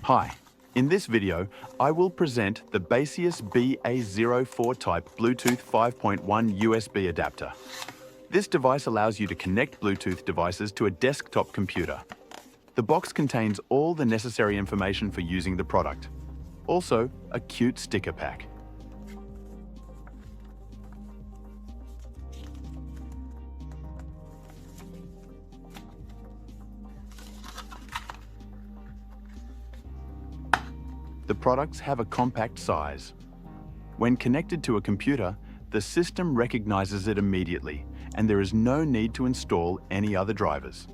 Hi, in this video, I will present the Baseus BA04 type Bluetooth 5.1 USB adapter. This device allows you to connect Bluetooth devices to a desktop computer. The box contains all the necessary information for using the product. Also, a cute sticker pack. The products have a compact size. When connected to a computer, the system recognizes it immediately, and there is no need to install any other drivers.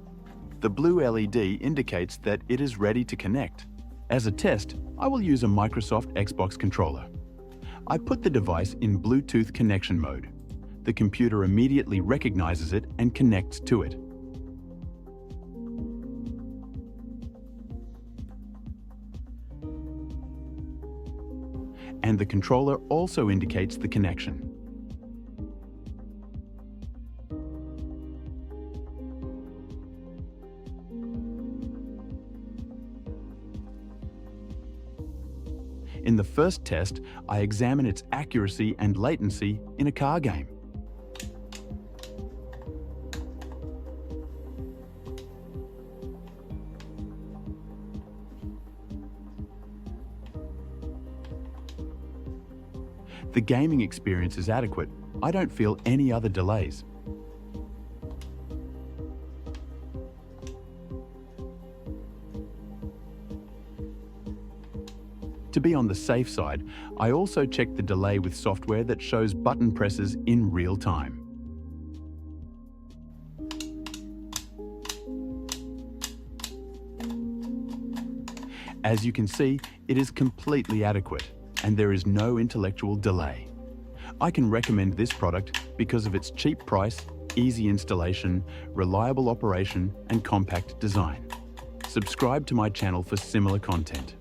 The blue LED indicates that it is ready to connect. As a test, I will use a Microsoft Xbox controller. I put the device in Bluetooth connection mode. The computer immediately recognizes it and connects to it. And the controller also indicates the connection. In the first test, I examine its accuracy and latency in a car game. The gaming experience is adequate. I don't feel any other delays. To be on the safe side, I also check the delay with software that shows button presses in real time. As you can see, it is completely adequate, and there is no intellectual delay. I can recommend this product because of its cheap price, easy installation, reliable operation, and compact design. Subscribe to my channel for similar content.